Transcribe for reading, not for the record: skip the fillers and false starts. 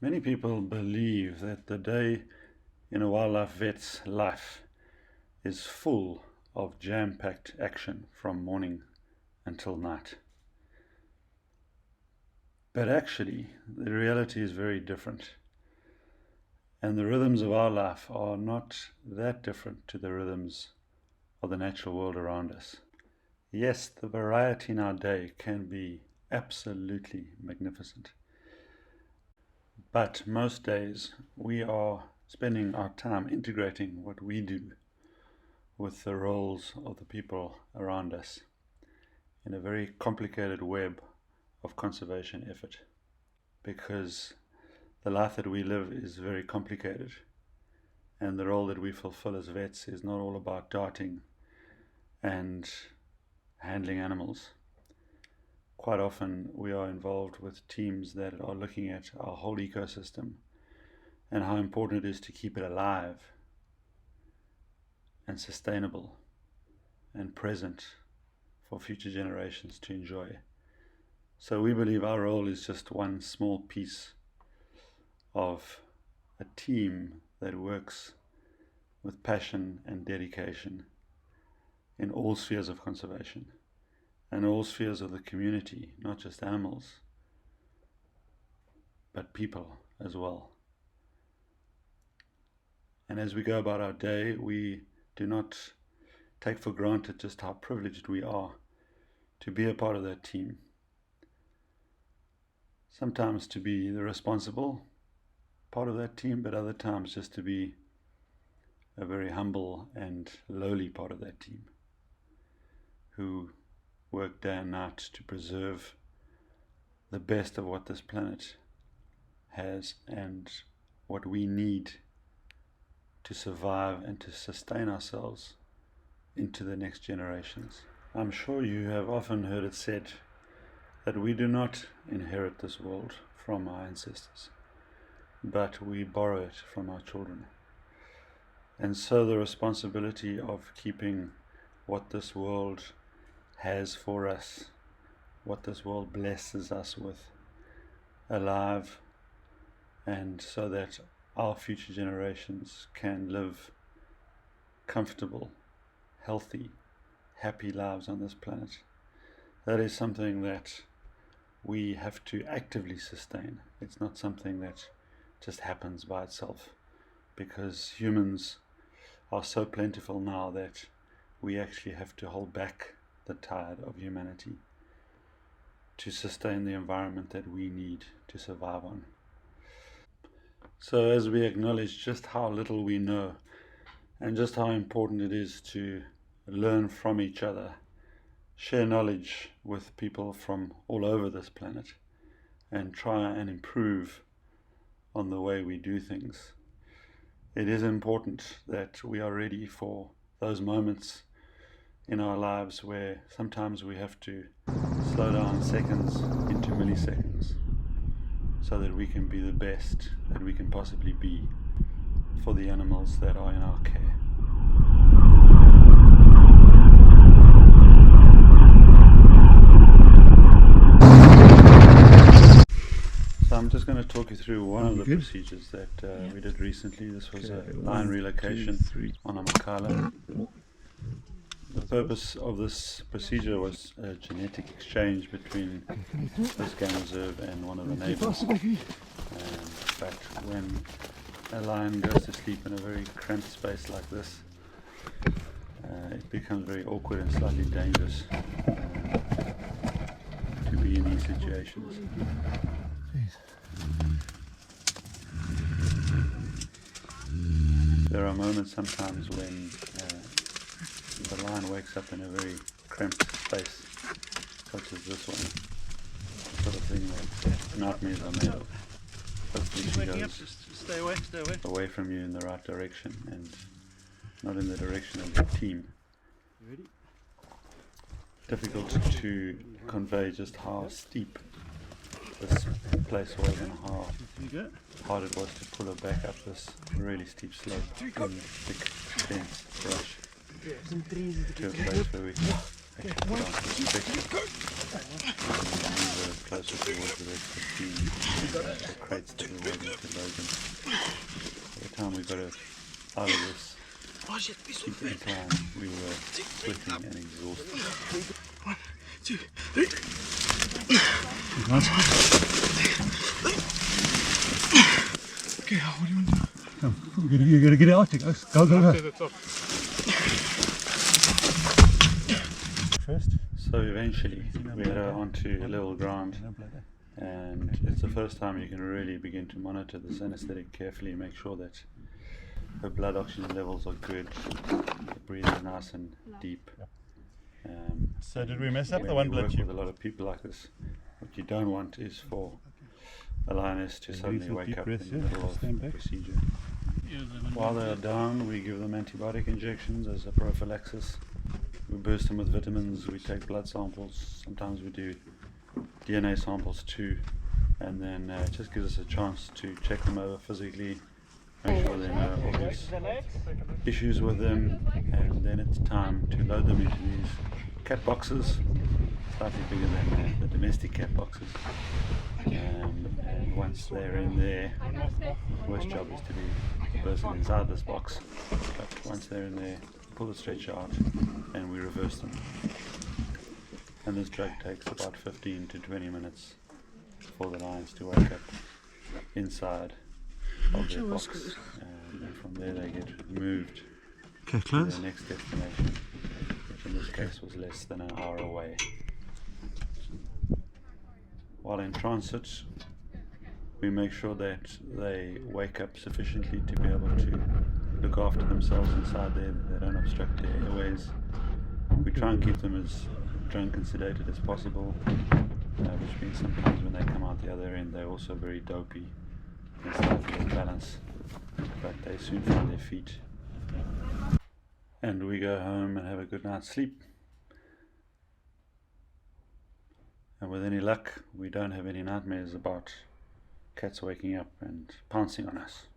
Many people believe that the day in a wildlife vet's life is full of jam-packed action from morning until night. But actually, the reality is very different. And the rhythms of our life are not that different to the rhythms of the natural world around us. Yes, the variety in our day can be absolutely magnificent. But most days we are spending our time integrating what we do with the roles of the people around us in a very complicated web of conservation effort, because the life that we live is very complicated, and the role that we fulfill as vets is not all about darting and handling animals. Quite often we are involved with teams that are looking at our whole ecosystem and how important it is to keep it alive and sustainable and present for future generations to enjoy. So we believe our role is just one small piece of a team that works with passion and dedication in all spheres of conservation and all spheres of the community, not just animals, but people as well. And as we go about our day, we do not take for granted just how privileged we are to be a part of that team. Sometimes to be the responsible part of that team, but other times just to be a very humble and lowly part of that team who work day and night to preserve the best of what this planet has and what we need to survive and to sustain ourselves into the next generations. I'm sure you have often heard it said that we do not inherit this world from our ancestors, but we borrow it from our children. And so the responsibility of keeping what this world has for us, what this world blesses us with, alive, and so that our future generations can live comfortable, healthy, happy lives on this planet. That is something that we have to actively sustain. It's not something that just happens by itself, because humans are so plentiful now that we actually have to hold back the tide of humanity to sustain the environment that we need to survive on. So as we acknowledge just how little we know and just how important it is to learn from each other, share knowledge with people from all over this planet, and try and improve on the way we do things, it is important that we are ready for those moments in our lives where sometimes we have to slow down seconds into milliseconds so that we can be the best that we can possibly be for the animals that are in our care. So I'm just going to talk you through one of the procedures that we did recently. This was a lion relocation on Amakhala. The purpose of this procedure was a genetic exchange between this game reserve and one of the neighbors. And in fact, when a lion goes to sleep in a very cramped space like this, it becomes very awkward and slightly dangerous to be in these situations. There are moments sometimes when the lion wakes up in a very cramped space, such as this one, the sort of thing that nightmares are made of. Hopefully she goes away from you in the right direction and not in the direction of your team. Difficult to convey just how steep this place was and how hard it was to pull her back up this really steep slope in thick, dense brush to a place where we can actually put on perspective. move closer towards the rest of the team, the crates that we're waiting to load them. By the time we got it out of this steep incline, we were sweating and exhausted. 1, 2, 3. Okay, what do you want to do? You're gonna get it out. Go. To the top. First. So eventually we had her onto level ground, and it's the first time you can really begin to monitor this anesthetic carefully, make sure that her blood oxygen levels are good, the breathing nice and deep. So did we mess up when the one you blood work tube? with a lot of people like this, what you don't want is for a lioness to suddenly wake up in the middle of the procedure. While they are down, we give them antibiotic injections as a prophylaxis. We boost them with vitamins, we take blood samples, sometimes we do DNA samples too, and then it just gives us a chance to check them over physically, make sure there are no obvious issues with them, and then it's time to load them into these cat boxes, slightly bigger than the domestic cat boxes. And once they're in there, the worst job is to be the person inside this box, but once they're in there, pull the stretcher out and we reverse them. And this drug takes about 15 to 20 minutes for the lions to wake up inside of their box, and then from there they get moved to their next destination, which in this case was less than an hour away. While in transit, we make sure that they wake up sufficiently to be able to look after themselves inside there, that they don't obstruct their airways. We try and keep them as drunk and sedated as possible, which means sometimes when they come out the other end they're also very dopey and slightly off balance, but they soon find their feet. And we go home and have a good night's sleep. And with any luck, we don't have any nightmares about cats waking up and pouncing on us.